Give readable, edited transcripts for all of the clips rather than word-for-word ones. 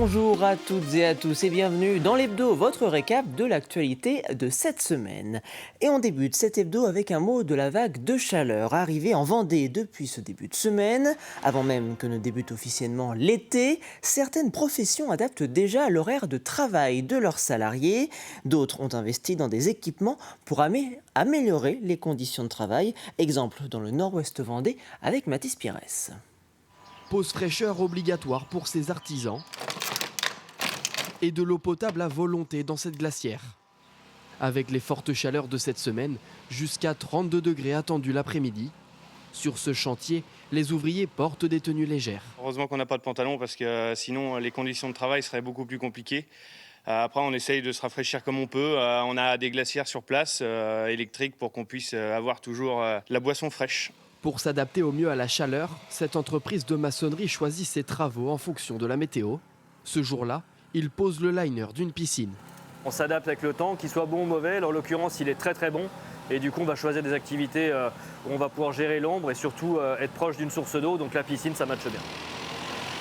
Bonjour à toutes et à tous et bienvenue dans l'hebdo, votre récap de l'actualité de cette semaine. Et on débute cet hebdo avec un mot de la vague de chaleur arrivée en Vendée depuis ce début de semaine. Avant même que ne débute officiellement l'été, certaines professions adaptent déjà l'horaire de travail de leurs salariés. D'autres ont investi dans des équipements pour améliorer les conditions de travail. Exemple dans le nord-ouest Vendée avec Mathis Pires. Pause fraîcheur obligatoire pour ces artisans et de l'eau potable à volonté dans cette glacière. Avec les fortes chaleurs de cette semaine, jusqu'à 32 degrés attendus l'après-midi. Sur ce chantier, les ouvriers portent des tenues légères. Heureusement qu'on n'a pas de pantalon parce que sinon les conditions de travail seraient beaucoup plus compliquées. Après on essaye de se rafraîchir comme on peut. On a des glacières sur place électriques pour qu'on puisse avoir toujours la boisson fraîche. Pour s'adapter au mieux à la chaleur, cette entreprise de maçonnerie choisit ses travaux en fonction de la météo. Ce jour-là, il pose le liner d'une piscine. On s'adapte avec le temps, qu'il soit bon ou mauvais. En l'occurrence, il est très très bon. Et du coup, on va choisir des activités où on va pouvoir gérer l'ombre et surtout être proche d'une source d'eau. Donc la piscine, ça matche bien.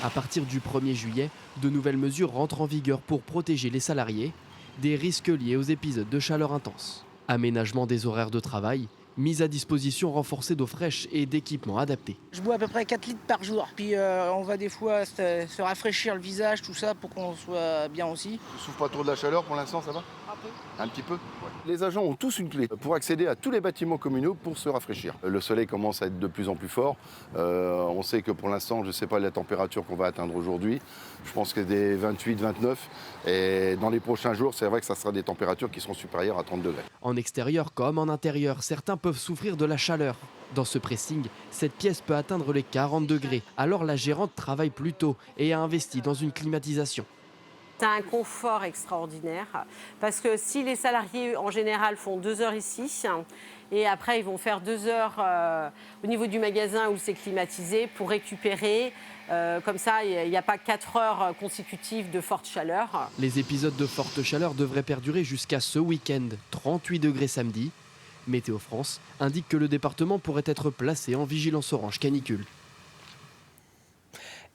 À partir du 1er juillet, de nouvelles mesures rentrent en vigueur pour protéger les salariés des risques liés aux épisodes de chaleur intense. Aménagement des horaires de travail, mise à disposition renforcée d'eau fraîche et d'équipements adaptés. Je bois à peu près 4 litres par jour. Puis on va des fois se rafraîchir le visage, tout ça, pour qu'on soit bien aussi. Tu souffres pas trop de la chaleur pour l'instant, ça va? Un peu. Un petit peu. Les agents ont tous une clé pour accéder à tous les bâtiments communaux pour se rafraîchir. Le soleil commence à être de plus en plus fort. On sait que pour l'instant, je ne sais pas la température qu'on va atteindre aujourd'hui. Je pense que des 28, 29. Et dans les prochains jours, c'est vrai que ça sera des températures qui seront supérieures à 30 degrés. En extérieur comme en intérieur, certains peuvent souffrir de la chaleur. Dans ce pressing, cette pièce peut atteindre les 40 degrés. Alors la gérante travaille plus tôt et a investi dans une climatisation. C'est un confort extraordinaire parce que si les salariés en général font 2 heures ici et après ils vont faire 2 heures au niveau du magasin où c'est climatisé pour récupérer, comme ça il n'y a pas 4 heures consécutives de forte chaleur. Les épisodes de forte chaleur devraient perdurer jusqu'à ce week-end, 38 degrés samedi. Météo France indique que le département pourrait être placé en vigilance orange canicule.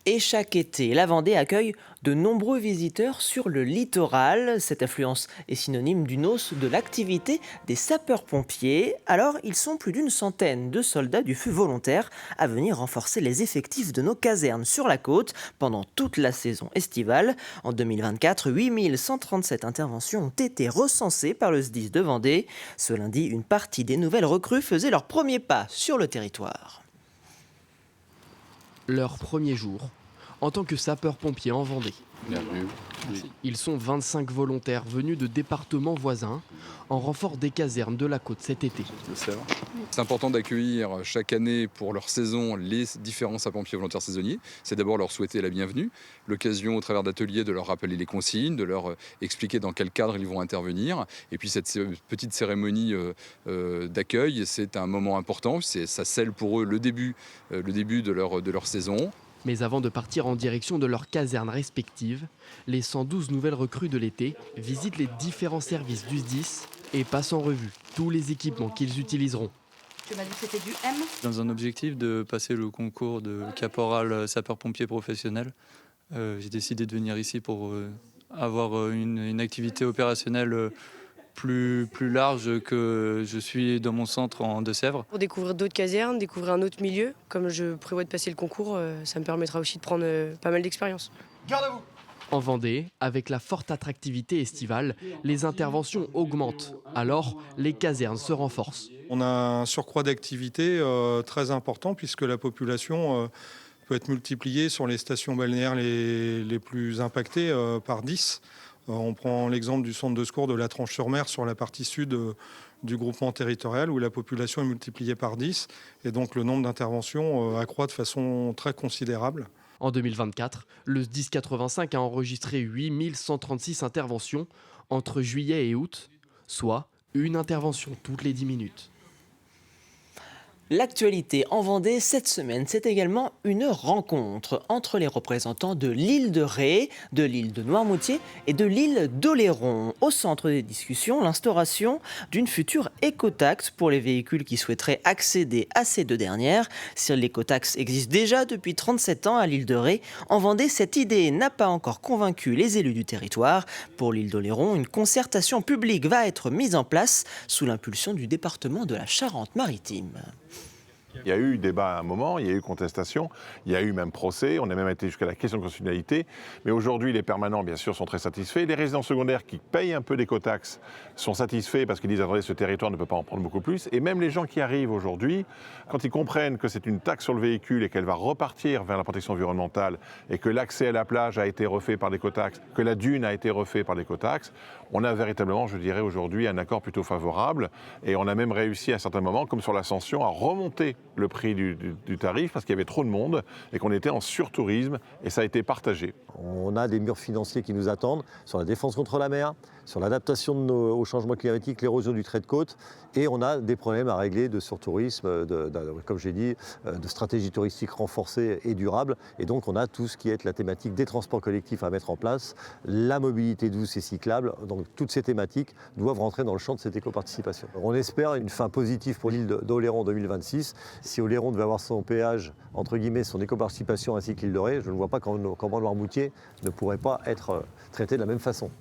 Et chaque été, la Vendée accueille de nombreux visiteurs sur le littoral. Cette affluence est synonyme d'une hausse de l'activité des sapeurs-pompiers. Alors, ils sont plus d'une centaine de soldats du feu volontaire à venir renforcer les effectifs de nos casernes sur la côte pendant toute la saison estivale. En 2024, 8137 interventions ont été recensées par le SDIS de Vendée. Ce lundi, une partie des nouvelles recrues faisaient leur premier pas sur le territoire. Leur premier jour en tant que sapeurs-pompiers en Vendée. Bienvenue. Ils sont 25 volontaires venus de départements voisins en renfort des casernes de la côte cet été. C'est important d'accueillir chaque année pour leur saison les différents sapeurs-pompiers volontaires saisonniers. C'est d'abord leur souhaiter la bienvenue, l'occasion au travers d'ateliers de leur rappeler les consignes, de leur expliquer dans quel cadre ils vont intervenir. Et puis cette petite cérémonie d'accueil, c'est un moment important. Ça scelle pour eux le début de leur saison. Mais avant de partir en direction de leurs casernes respectives, les 112 nouvelles recrues de l'été visitent les différents services du SDIS et passent en revue tous les équipements qu'ils utiliseront. Tu m'as dit que c'était du M. Dans un objectif de passer le concours de caporal sapeur-pompier professionnel, j'ai décidé de venir ici pour avoir une activité opérationnelle plus large que je suis dans mon centre en Deux-Sèvres. Pour découvrir d'autres casernes, découvrir un autre milieu, comme je prévois de passer le concours, ça me permettra aussi de prendre pas mal d'expérience. Garde-vous! En Vendée, avec la forte attractivité estivale, les interventions augmentent. Alors, les casernes se renforcent. On a un surcroît d'activité très important puisque la population peut être multipliée sur les stations balnéaires les plus impactées par 10. On prend l'exemple du centre de secours de la Tranche-sur-Mer sur la partie sud du groupement territorial où la population est multipliée par 10 et donc le nombre d'interventions accroît de façon très considérable. En 2024, le SDIS 85 a enregistré 8136 interventions entre juillet et août, soit une intervention toutes les 10 minutes. L'actualité en Vendée cette semaine, c'est également une rencontre entre les représentants de l'île de Ré, de l'île de Noirmoutier et de l'île d'Oléron. Au centre des discussions, l'instauration d'une future écotaxe pour les véhicules qui souhaiteraient accéder à ces deux dernières. Si l'écotaxe existe déjà depuis 37 ans à l'île de Ré, en Vendée, cette idée n'a pas encore convaincu les élus du territoire. Pour l'île d'Oléron, une concertation publique va être mise en place sous l'impulsion du département de la Charente-Maritime. Il y a eu débat à un moment, il y a eu contestation, il y a eu même procès, on a même été jusqu'à la question de constitutionnalité. Mais aujourd'hui, les permanents, bien sûr, sont très satisfaits. Les résidents secondaires qui payent un peu d'écotaxe sont satisfaits parce qu'ils disent, attendez, ce territoire ne peut pas en prendre beaucoup plus. Et même les gens qui arrivent aujourd'hui, quand ils comprennent que c'est une taxe sur le véhicule et qu'elle va repartir vers la protection environnementale et que l'accès à la plage a été refait par l'écotaxe, que la dune a été refait par l'écotaxe, on a véritablement, je dirais aujourd'hui, un accord plutôt favorable. Et on a même réussi à certains moments, comme sur l'ascension, à remonter le prix du tarif parce qu'il y avait trop de monde et qu'on était en surtourisme et ça a été partagé. On a des murs financiers qui nous attendent sur la défense contre la mer, sur l'adaptation au changement climatique, l'érosion du trait de côte et on a des problèmes à régler de surtourisme, comme j'ai dit, de stratégie touristique renforcée et durable. Et donc on a tout ce qui est la thématique des transports collectifs à mettre en place, la mobilité douce et cyclable. Donc toutes ces thématiques doivent rentrer dans le champ de cette éco-participation. On espère une fin positive pour l'île d'Oléron en 2026. Si Oléron devait avoir son péage, entre guillemets, son éco-participation ainsi que l'île de Ré, je ne vois pas comment Noirmoutier ne pourrait pas être traité de la même façon.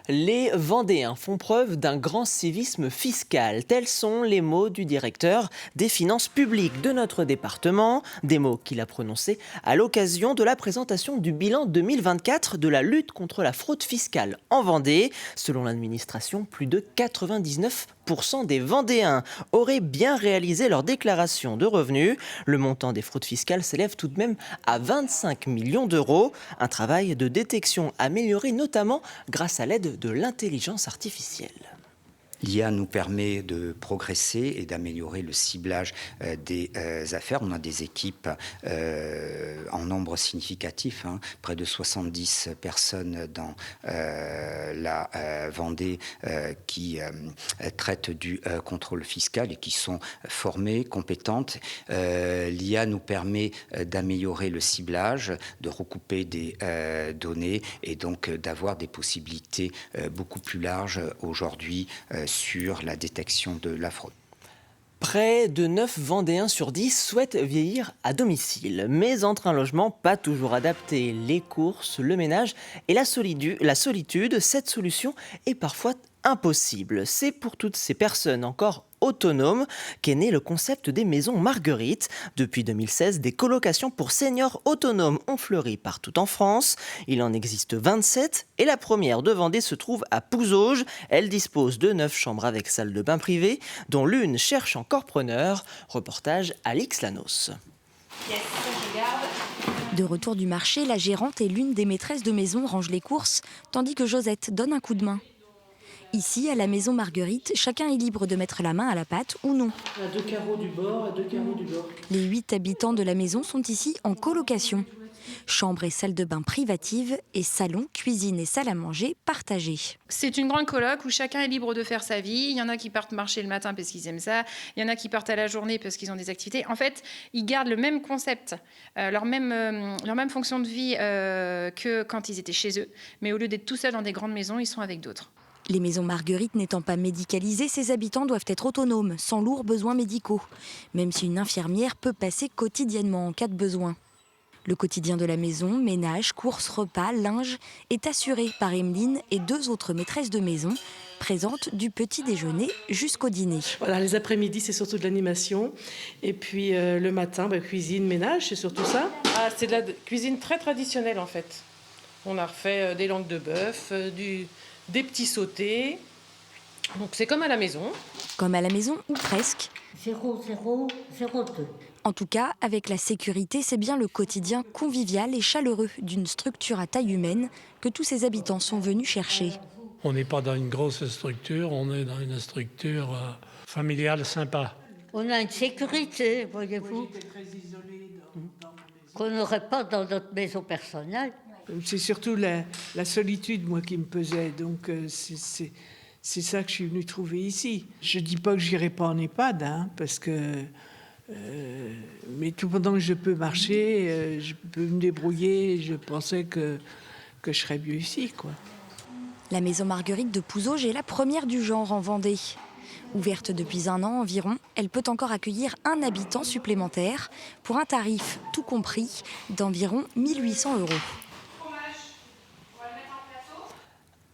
Les Vendéens font preuve d'un grand civisme fiscal. Tels sont les mots du directeur des finances publiques de notre département, des mots qu'il a prononcés à l'occasion de la présentation du bilan 2024 de la lutte contre la fraude fiscale en Vendée. Selon l'administration, plus de 99% des Vendéens auraient bien réalisé leur déclaration de revenus. Le montant des fraudes fiscales s'élève tout de même à 25 millions d'euros. Un travail de détection amélioré notamment grâce à l'aide de l'intelligence artificielle. L'IA nous permet de progresser et d'améliorer le ciblage des affaires. On a des équipes en nombre significatif, près de 70 personnes dans la Vendée qui traitent du contrôle fiscal et qui sont formées, compétentes. L'IA nous permet d'améliorer le ciblage, de recouper des données et donc d'avoir des possibilités beaucoup plus larges aujourd'hui sur la détection de la fraude. Près de 9 Vendéens sur 10 souhaitent vieillir à domicile. Mais entre un logement pas toujours adapté, les courses, le ménage et la solitude, cette solution est parfois impossible. C'est pour toutes ces personnes encore autonomes qu'est né le concept des maisons Marguerite. Depuis 2016, des colocations pour seniors autonomes ont fleuri partout en France. Il en existe 27 et la première de Vendée se trouve à Pouzauges. Elle dispose de 9 chambres avec salle de bain privée, dont l'une cherche encore preneur. Reportage Alix Lanos. De retour du marché, la gérante et l'une des maîtresses de maison rangent les courses, tandis que Josette donne un coup de main. Ici, à la maison Marguerite, chacun est libre de mettre la main à la pâte ou non. À 2 carreaux du bord, à 2 carreaux du bord. Les 8 habitants de la maison sont ici en colocation. Chambre et salle de bain privatives et salon, cuisine et salle à manger partagées. C'est une grande coloc où chacun est libre de faire sa vie. Il y en a qui partent marcher le matin parce qu'ils aiment ça. Il y en a qui partent à la journée parce qu'ils ont des activités. En fait, ils gardent le même concept, leur même fonction de vie que quand ils étaient chez eux. Mais au lieu d'être tout seuls dans des grandes maisons, ils sont avec d'autres. Les maisons Marguerite n'étant pas médicalisées, ses habitants doivent être autonomes, sans lourds besoins médicaux, même si une infirmière peut passer quotidiennement en cas de besoin. Le quotidien de la maison, ménage, courses, repas, linge, est assuré par Emeline et 2 autres maîtresses de maison, présentes du petit déjeuner jusqu'au dîner. Voilà, les après-midi, c'est surtout de l'animation. Et puis le matin, cuisine, ménage, c'est surtout ça. C'est de la cuisine très traditionnelle en fait. On a refait des langues de bœuf, des petits sautés. Donc c'est comme à la maison. Comme à la maison ou presque. 0,002. En tout cas, avec la sécurité, c'est bien le quotidien convivial et chaleureux d'une structure à taille humaine que tous ces habitants sont venus chercher. On n'est pas dans une grosse structure, on est dans une structure familiale sympa. On a une sécurité, voyez-vous, qu'on n'aurait pas dans notre maison personnelle. C'est surtout la solitude, moi, qui me pesait. Donc, c'est ça que je suis venue trouver ici. Je ne dis pas que je n'irai pas en EHPAD, parce que Mais tout pendant que je peux marcher, je peux me débrouiller, je pensais que je serais mieux ici, quoi. La maison Marguerite de Pouzauges est la première du genre en Vendée. Ouverte depuis 1 an environ, elle peut encore accueillir un habitant supplémentaire pour un tarif, tout compris, d'environ 1 800 €.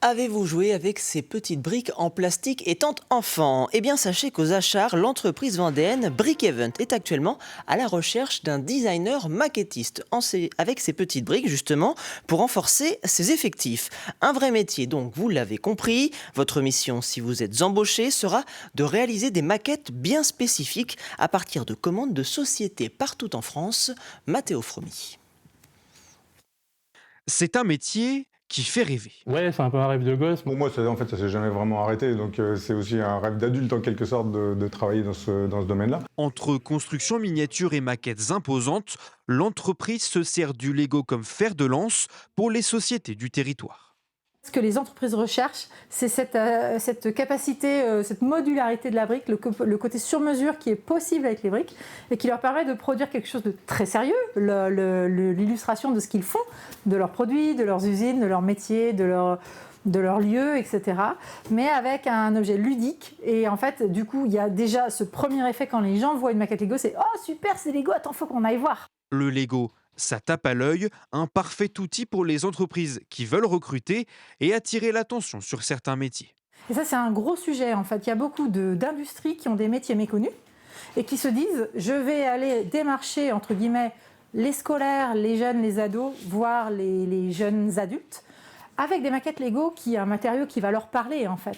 Avez-vous joué avec ces petites briques en plastique étant enfant? Eh bien, sachez qu'aux Achats, l'entreprise vendéenne Brick Event est actuellement à la recherche d'un designer maquettiste avec ces petites briques, justement, pour renforcer ses effectifs. Un vrai métier, donc, vous l'avez compris. Votre mission, si vous êtes embauché, sera de réaliser des maquettes bien spécifiques à partir de commandes de sociétés partout en France. Mathéo Fromy. C'est un métier qui fait rêver. Ouais, c'est un peu un rêve de gosse. Bon, moi, en fait, ça s'est jamais vraiment arrêté, donc c'est aussi un rêve d'adulte en quelque sorte de travailler dans ce domaine-là. Entre construction miniature et maquettes imposantes, l'entreprise se sert du Lego comme fer de lance pour les sociétés du territoire. Ce que les entreprises recherchent, c'est cette capacité, cette modularité de la brique, le côté sur-mesure qui est possible avec les briques et qui leur permet de produire quelque chose de très sérieux, l'illustration de ce qu'ils font, de leurs produits, de leurs usines, de leur métier, de leur lieu, etc. Mais avec un objet ludique. Et en fait, du coup, il y a déjà ce premier effet quand les gens voient une maquette Lego, c'est « Oh super, c'est Lego, attends, faut qu'on aille voir ». Le Lego, ça tape à l'œil, un parfait outil pour les entreprises qui veulent recruter et attirer l'attention sur certains métiers. Et ça, c'est un gros sujet en fait. Il y a beaucoup d'industries qui ont des métiers méconnus et qui se disent je vais aller démarcher entre guillemets les scolaires, les jeunes, les ados, voire les jeunes adultes, avec des maquettes Lego qui est un matériau qui va leur parler en fait.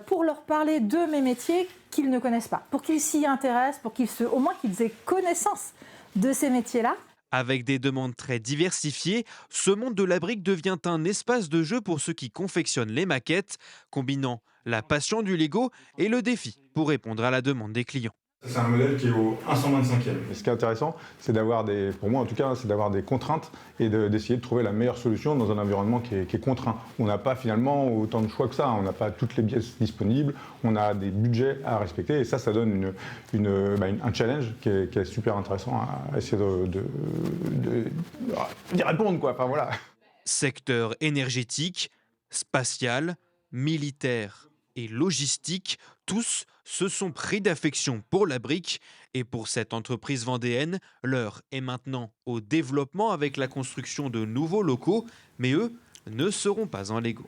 Pour leur parler de mes métiers qu'ils ne connaissent pas, pour qu'ils s'y intéressent, pour au moins qu'ils aient connaissance de ces métiers-là. Avec des demandes très diversifiées, ce monde de la brique devient un espace de jeu pour ceux qui confectionnent les maquettes, combinant la passion du Lego et le défi pour répondre à la demande des clients. C'est un modèle qui est au 125e. Et ce qui est intéressant, c'est d'avoir pour moi en tout cas, c'est d'avoir des contraintes et d'essayer de trouver la meilleure solution dans un environnement qui est contraint. On n'a pas finalement autant de choix que ça, on n'a pas toutes les pièces disponibles, on a des budgets à respecter et ça donne un challenge qui est super intéressant à essayer d'y répondre, quoi. Enfin, voilà. Secteur énergétique, spatial, militaire et logistique, tous se sont pris d'affection pour la brique et pour cette entreprise vendéenne, l'heure est maintenant au développement avec la construction de nouveaux locaux, mais eux ne seront pas en Lego.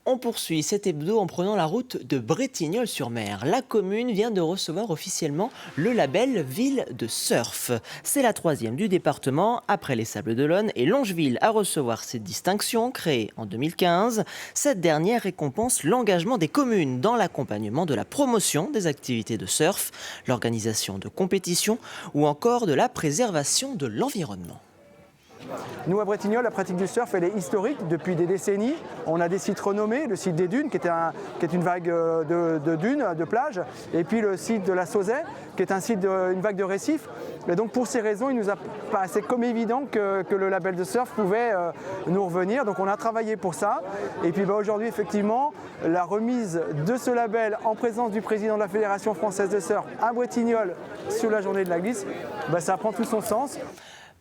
On poursuit cet hebdo en prenant la route de Bretignolles-sur-Mer. La commune vient de recevoir officiellement le label Ville de Surf. C'est la 3e du département, après les Sables-d'Olonne et Longeville à recevoir cette distinction créée en 2015. Cette dernière récompense l'engagement des communes dans l'accompagnement de la promotion des activités de surf, l'organisation de compétitions ou encore de la préservation de l'environnement. Nous, à Bretignolles, la pratique du surf, elle est historique depuis des décennies. On a des sites renommés, le site des Dunes, qui est une vague de dunes, de plages, et puis le site de la Sauzet, qui est une vague de récifs. Et donc, pour ces raisons, il nous a paraissé comme évident que le label de surf pouvait nous revenir. Donc, on a travaillé pour ça. Et puis, aujourd'hui, effectivement, la remise de ce label en présence du président de la Fédération française de surf à Bretignolles sur la journée de la glisse, ça prend tout son sens.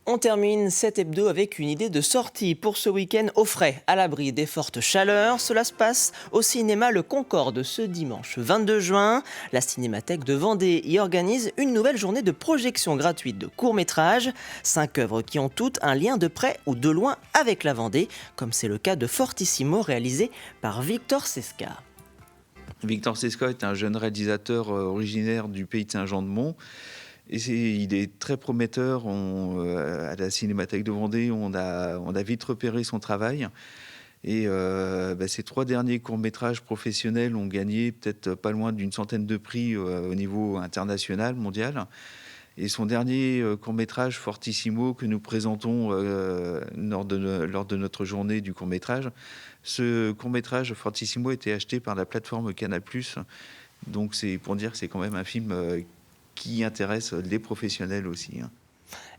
On termine cet hebdo avec une idée de sortie pour ce week-end au frais, à l'abri des fortes chaleurs. Cela se passe au cinéma Le Concorde ce dimanche 22 juin. La Cinémathèque de Vendée y organise une nouvelle journée de projection gratuite de courts-métrages. 5 œuvres qui ont toutes un lien de près ou de loin avec la Vendée, comme c'est le cas de Fortissimo réalisé par Victor Sesca. Victor Sesca est un jeune réalisateur originaire du pays de Saint-Jean-de-Mont. Et il est très prometteur. À la Cinémathèque de Vendée, on a vite repéré son travail. Et ces 3 derniers courts-métrages professionnels ont gagné peut-être pas loin d'une centaine de prix au niveau international, mondial. Et son dernier court-métrage, Fortissimo, que nous présentons lors de notre journée du court-métrage, ce court-métrage, Fortissimo, a été acheté par la plateforme Canal+. Donc c'est pour dire que c'est quand même un film qui intéresse les professionnels aussi.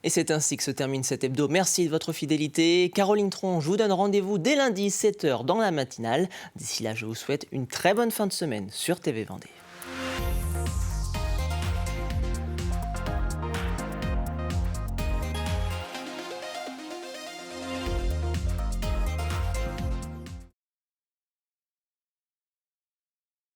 Et c'est ainsi que se termine cet hebdo. Merci de votre fidélité. Caroline Tron, je vous donne rendez-vous dès lundi 7h dans la matinale. D'ici là, je vous souhaite une très bonne fin de semaine sur TV Vendée.